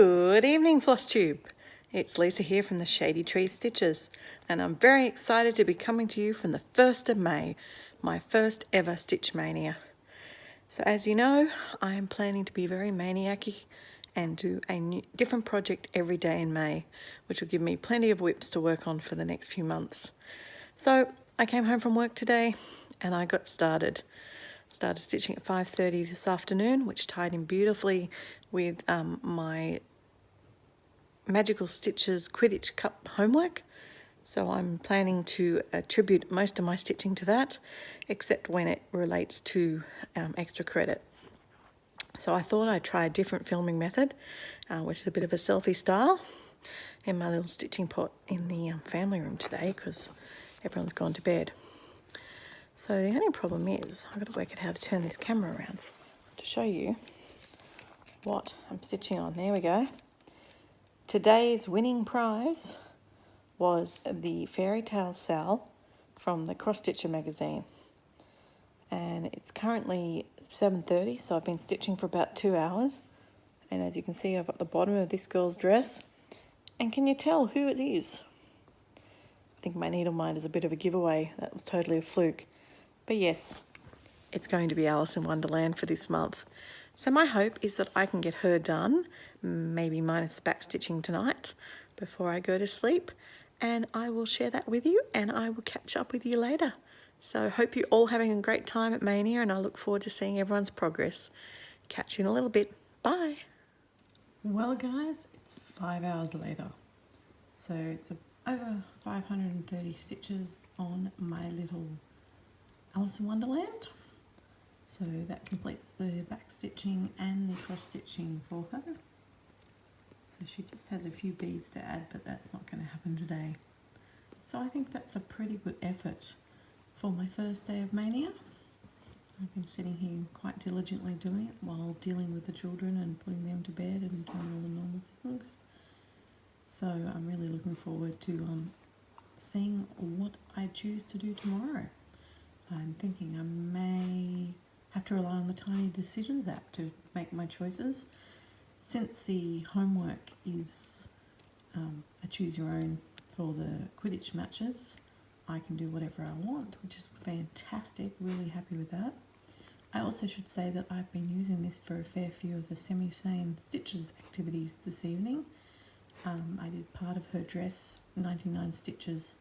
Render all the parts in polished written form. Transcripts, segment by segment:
Good evening, Floss Tube. It's Lisa here from the Shady Tree Stitches, and I'm very excited to be coming to you from the 1st of May, my first ever Stitchmania. So as you know, I am planning to be very maniac-y and do a different project every day in May, which will give me plenty of whips to work on for the next few months. So I came home from work today and I got started. Started stitching at 5:30 this afternoon, which tied in beautifully with my Magical Stitches Quidditch Cup homework. So I'm planning to attribute most of my stitching to that, except when it relates to extra credit. So I thought I'd try a different filming method, which is a bit of a selfie style, in my little stitching pot in the family room today because everyone's gone to bed. So the only problem is I've got to work out how to turn this camera around to show you what I'm stitching on. There we go. Today's winning prize was the Fairy Tale Sal from the Cross Stitcher magazine. And it's currently 7:30, so I've been stitching for about 2 hours. And as you can see, I've got the bottom of this girl's dress. And can you tell who it is? I think my needle mind is a bit of a giveaway. That was totally a fluke. But yes, it's going to be Alice in Wonderland for this month. So my hope is that I can get her done, maybe minus the back stitching tonight, before I go to sleep. And I will share that with you and I will catch up with you later. So hope you're all having a great time at Maynia and I look forward to seeing everyone's progress. Catch you in a little bit. Bye. Well guys, it's 5 hours later. So it's over 530 stitches on my little Alice in Wonderland. So that completes the back stitching and the cross stitching for her. So she just has a few beads to add, but that's not going to happen today. So I think that's a pretty good effort for my first day of Maynia. I've been sitting here quite diligently doing it while dealing with the children and putting them to bed and doing all the normal things. So I'm really looking forward to seeing what I choose to do tomorrow. I'm thinking I may have to rely on the Tiny Decisions app to make my choices. Since the homework is a choose your own for the Quidditch matches, I can do whatever I want, which is fantastic. Really happy with that. I also should say that I've been using this for a fair few of the semi-sane stitches activities this evening. I did part of her dress, 99 stitches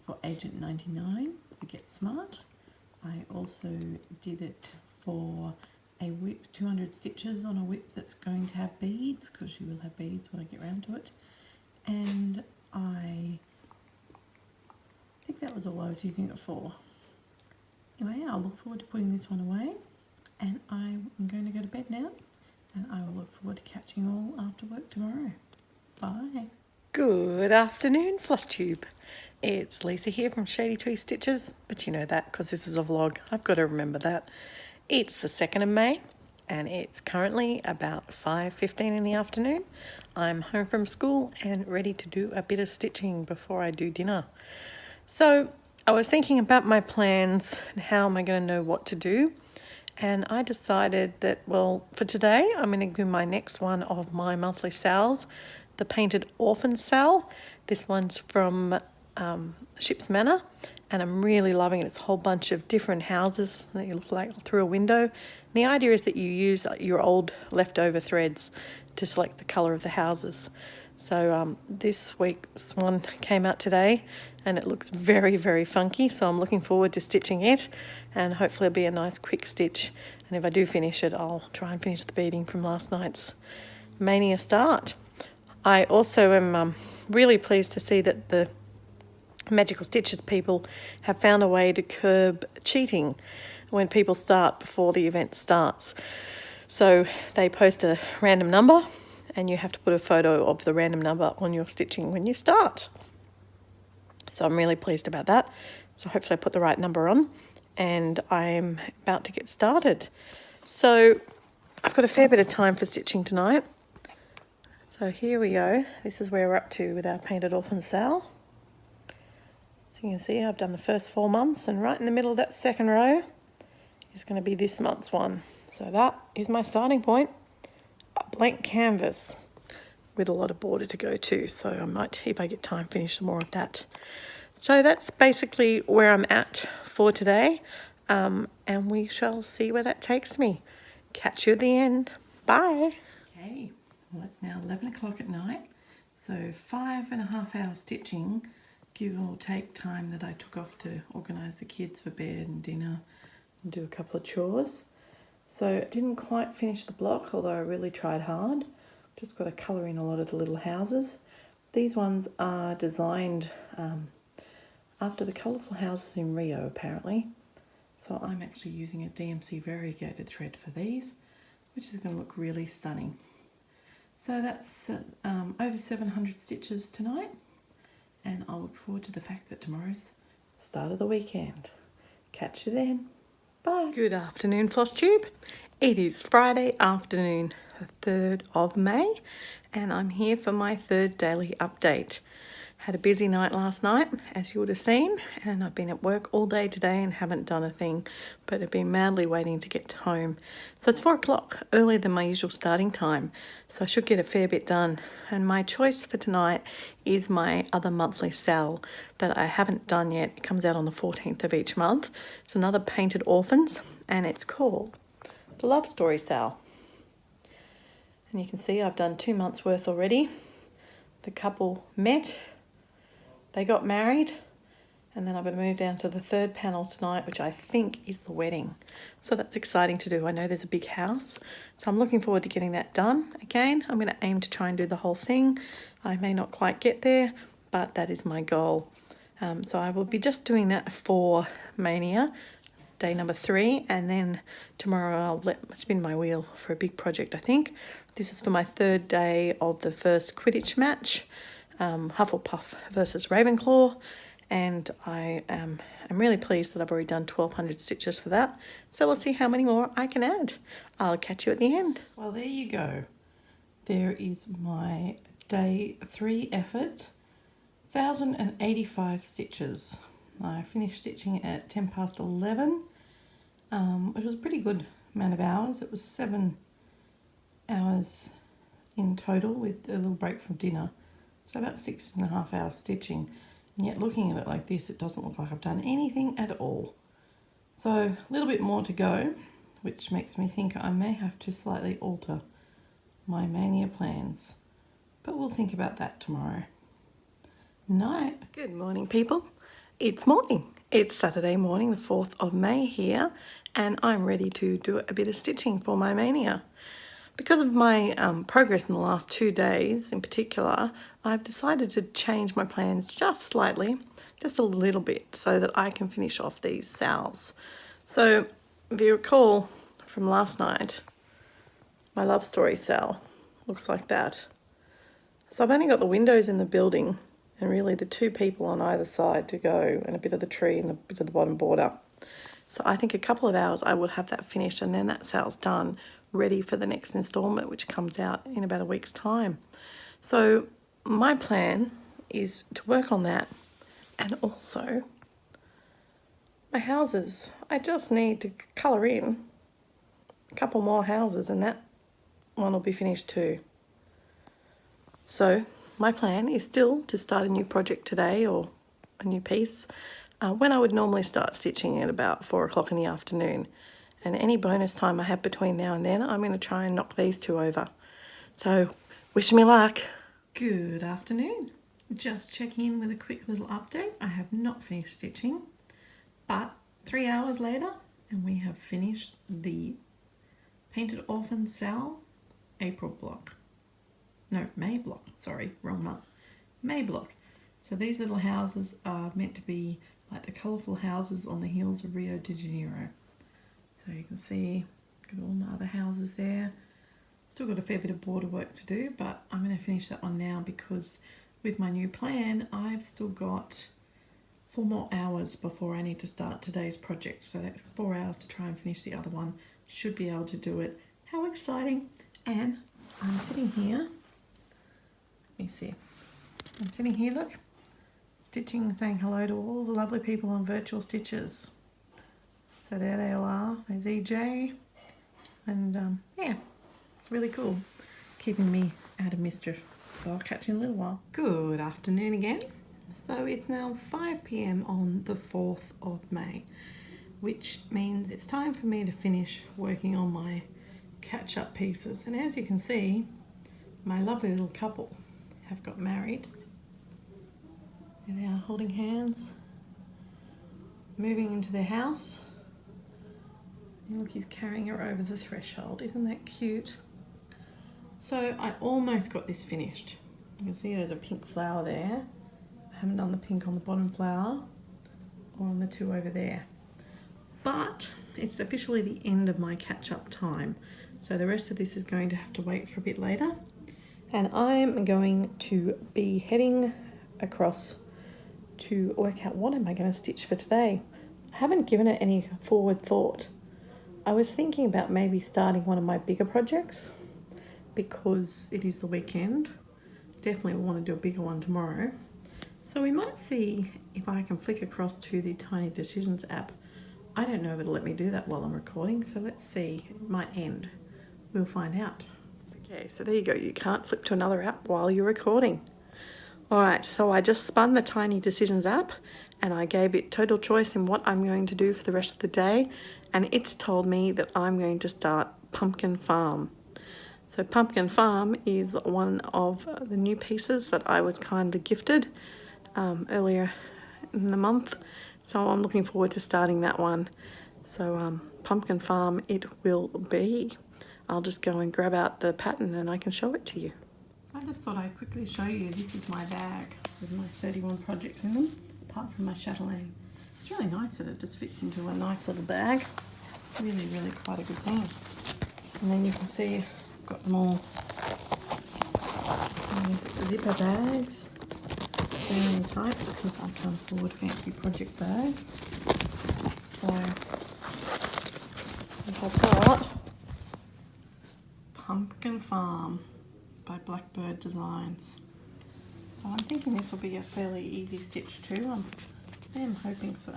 for Agent 99 for Get Smart. I also did it for a whip, 200 stitches on a whip that's going to have beads, because she will have beads when I get round to it. And I think that was all I was using it for. Anyway, I'll look forward to putting this one away, and I'm going to go to bed now, and I will look forward to catching you all after work tomorrow. Bye. Good afternoon, Floss Tube. It's Lisa here from Shady Tree Stitches, but you know that because this is a vlog. I've got to remember that. It's the 2nd of May and it's currently about 5:15 in the afternoon. I'm home from school and ready to do a bit of stitching before I do dinner. So I was thinking about my plans and how am I going to know what to do. And I decided that, well, for today, I'm going to do my next one of my monthly sales, the Painted Orphan Sal. This one's from Ship's Manor, and I'm really loving it. It's a whole bunch of different houses that you look like through a window. And the idea is that you use your old leftover threads to select the colour of the houses. So this week's one came out today and it looks very, very funky. So I'm looking forward to stitching it, and hopefully it'll be a nice quick stitch. And if I do finish it, I'll try and finish the beading from last night's Maynia start. I also am really pleased to see that the Magical Stitches people have found a way to curb cheating when people start before the event starts. So they post a random number and you have to put a photo of the random number on your stitching when you start. So I'm really pleased about that. So hopefully I put the right number on and I'm about to get started. So I've got a fair bit of time for stitching tonight. So here we go. This is where we're up to with our Painted Orphan Sal. So you can see I've done the first 4 months, and right in the middle of that second row is going to be this month's one. So that is my starting point, a blank canvas. with a lot of border to go to, so I might, if I get time, finish some more of that. So that's basically where I'm at for today, and we shall see where that takes me. Catch you at the end. Bye. Okay, well it's now 11 o'clock at night, so 5.5 hours stitching, give or take time that I took off to organise the kids for bed and dinner and do a couple of chores. So I didn't quite finish the block, although I really tried hard. Just got to colour in a lot of the little houses. These ones are designed after the colourful houses in Rio, apparently. So I'm actually using a DMC variegated thread for these, which is going to look really stunning. So that's over 700 stitches tonight, and I'll look forward to the fact that tomorrow's the start of the weekend. Catch you then. Bye. Good afternoon, Floss Tube. It is Friday afternoon, the 3rd of May, and I'm here for my third daily update. Had a busy night last night, as you would have seen, and I've been at work all day today and haven't done a thing, but I've been madly waiting to get home. So it's 4 o'clock, earlier than my usual starting time, so I should get a fair bit done. And my choice for tonight is my other monthly sale that I haven't done yet. It comes out on the 14th of each month. It's another Painted Orphans, and it's called the Love Story Sale. And you can see I've done 2 months worth already. The couple met, they got married, and then I'm going to move down to the third panel tonight, which I think is the wedding. So that's exciting to do. I know there's a big house, so I'm looking forward to getting that done. Again, I'm going to aim to try and do the whole thing. I may not quite get there, but that is my goal. So I will be just doing that for Maynia, day number 3, and then tomorrow I'll spin my wheel for a big project, I think. This is for my 3rd day of the first Quidditch match. Hufflepuff versus Ravenclaw, and I'm really pleased that I've already done 1200 stitches for that, so we'll see how many more I can add. I'll catch you at the end. Well, there you go. There is my day 3 effort, 1085 stitches. I finished stitching at 10 past 11, which was a pretty good amount of hours. It was 7 hours in total with a little break from dinner. So about 6.5 hours stitching, and yet looking at it like this, it doesn't look like I've done anything at all. So a little bit more to go, which makes me think I may have to slightly alter my Maynia plans, but we'll think about that tomorrow. Night. Good morning, people. It's morning. It's Saturday morning, the 4th of May here, and I'm ready to do a bit of stitching for my Maynia. Because of my progress in the last 2 days in particular, I've decided to change my plans just slightly, just a little bit, so that I can finish off these sales. So if you recall from last night, my love story sale looks like that. So I've only got the windows in the building and really the 2 people on either side to go, and a bit of the tree and a bit of the bottom border. So I think a couple of hours I will have that finished, and then that sale's done, ready for the next instalment, which comes out in about a week's time. So my plan is to work on that, and also my houses. I just need to colour in a couple more houses, and that one will be finished too. So my plan is still to start a new project today, or a new piece, when I would normally start stitching at about 4 o'clock in the afternoon. And any bonus time I have between now and then, I'm going to try and knock these 2 over. So wish me luck. Good afternoon. Just checking in with a quick little update. I have not finished stitching, but 3 hours later, and we have finished the Painted Orphan Sal April block. No, May block. Sorry, wrong month. May block. So these little houses are meant to be like the colourful houses on the hills of Rio de Janeiro. So you can see, got all my other houses there. Still got a fair bit of border work to do, but I'm going to finish that one now because with my new plan, I've still got 4 more hours before I need to start today's project. So that's 4 hours to try and finish the other one. Should be able to do it. How exciting. And I'm sitting here. Let me see. I'm sitting here, look, stitching and saying hello to all the lovely people on Virtual Stitches. So there they all are. There's EJ, and yeah, it's really cool, keeping me out of mischief. So I'll catch you in a little while. Good afternoon again. So it's now 5 p.m. on the 4th of May, which means it's time for me to finish working on my catch-up pieces. And as you can see, my lovely little couple have got married. And they are holding hands, moving into their house. And look, he's carrying her over the threshold. Isn't that cute? So I almost got this finished. You can see there's a pink flower there. I haven't done the pink on the bottom flower or on the two over there. But it's officially the end of my catch-up time. So the rest of this is going to have to wait for a bit later. And I'm going to be heading across to work out what am I going to stitch for today. I haven't given it any forward thought. I was thinking about maybe starting one of my bigger projects because it is the weekend. Definitely want to do a bigger one tomorrow. So we might see if I can flick across to the Tiny Decisions app. I don't know if it'll let me do that while I'm recording, so let's see. It might end. We'll find out. Okay, so there you go. You can't flip to another app while you're recording. All right, so I just spun the Tiny Decisions app and I gave it total choice in what I'm going to do for the rest of the day, and it's told me that I'm going to start Pumpkin Farm. So Pumpkin Farm is one of the new pieces that I was kindly gifted earlier in the month. So I'm looking forward to starting that one. So Pumpkin Farm it will be. I'll just go and grab out the pattern and I can show it to you. So I just thought I'd quickly show you, this is my bag with my 31 projects in them, apart from my chatelaine. It's really nice that it just fits into a nice little bag. Really, really quite a good thing. And then you can see I've got them all in these zipper bags, varying types because I can't afford fancy project bags. So we have got Pumpkin Farm by Blackbird Designs. So I'm thinking this will be a fairly easy stitch too. I am hoping so.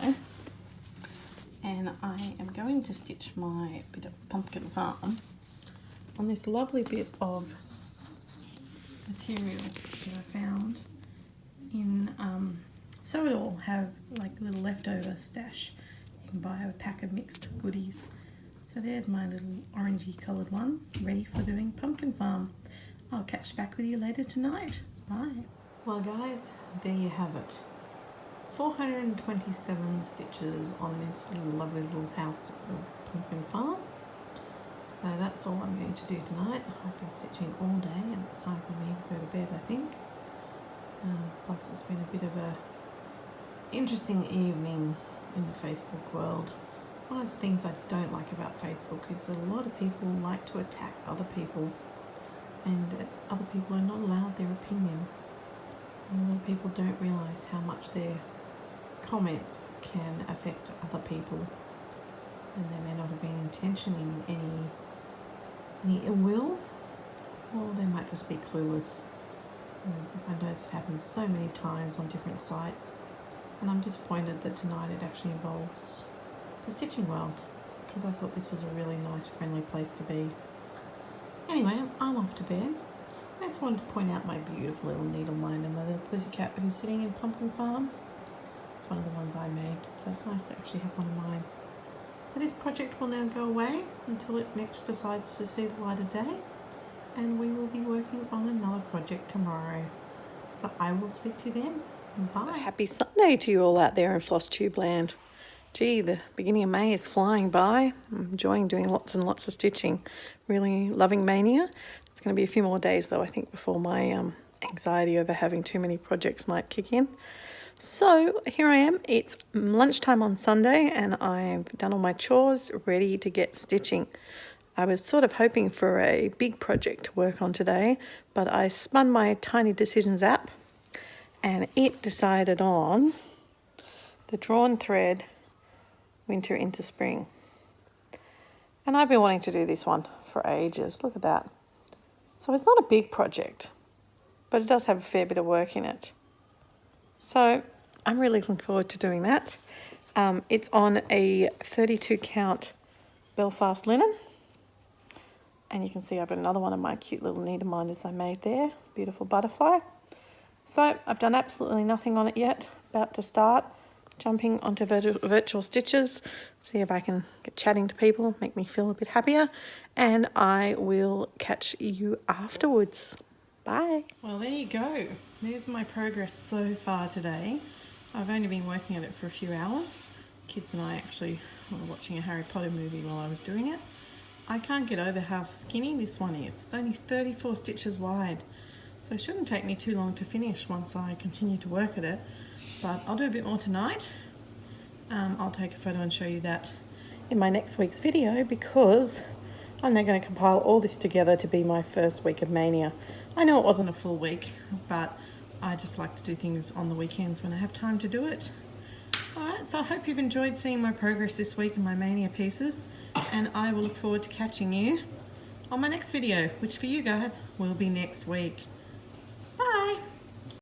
And I am going to stitch my bit of Pumpkin Farm on this lovely bit of material that I found in so it'll have like a little leftover stash. You can buy a pack of mixed goodies. So there's my little orangey coloured one, ready for doing Pumpkin Farm. I'll catch back with you later tonight. Bye. Well guys, there you have it. 427 stitches on this lovely little house of Pumpkin Farm. So that's all I'm going to do tonight. I've been stitching all day and it's time for me to go to bed, I think. Plus it's been a bit of a interesting evening in the Facebook world. One of the things I don't like about Facebook is that a lot of people like to attack other people and other people are not allowed their opinion. And a lot of people don't realise how much their comments can affect other people, and they may not have been intentioning any ill will, or they might just be clueless. I notice it happens so many times on different sites, and I'm disappointed that tonight it actually involves the stitching world, because I thought this was a really nice friendly place to be. Anyway, I'm off to bed. I just wanted to point out my beautiful little needle minder, my little pussycat who's sitting in Pumpkin Farm. It's one of the ones I made, so it's nice to actually have one of mine. So this project will now go away until it next decides to see the light of day, and we will be working on another project tomorrow. So I will speak to you then. Bye. Happy Sunday to you all out there in Floss Tube land. Gee, the beginning of May is flying by. I'm enjoying doing lots and lots of stitching. Really loving Maynia. It's going to be a few more days though, I think, before my anxiety over having too many projects might kick in. So here I am. It's lunchtime on Sunday and I've done all my chores, ready to get stitching. I was sort of hoping for a big project to work on today, but I spun my Tiny Decisions app and it decided on the drawn thread winter into spring. And I've been wanting to do this one for ages. Look at that. So it's not a big project, but it does have a fair bit of work in it. So I'm really looking forward to doing that. It's on a 32 count Belfast linen. And you can see I've got another one of my cute little needle minders I made there. Beautiful butterfly. So I've done absolutely nothing on it yet. About to start jumping onto virtual stitches. See if I can get chatting to people, make me feel a bit happier. And I will catch you afterwards. Bye. Well, there you go. There's my progress so far today. I've only been working at it for a few hours. Kids and I actually were watching a Harry Potter movie while I was doing it. I can't get over how skinny this one is. It's only 34 stitches wide. So it shouldn't take me too long to finish once I continue to work at it. But I'll do a bit more tonight. I'll take a photo and show you that in my next week's video, because I'm now going to compile all this together to be my first week of Maynia. I know it wasn't a full week, but I just like to do things on the weekends when I have time to do it. Alright, so I hope you've enjoyed seeing my progress this week in my Maynia pieces, and I will look forward to catching you on my next video, which for you guys will be next week.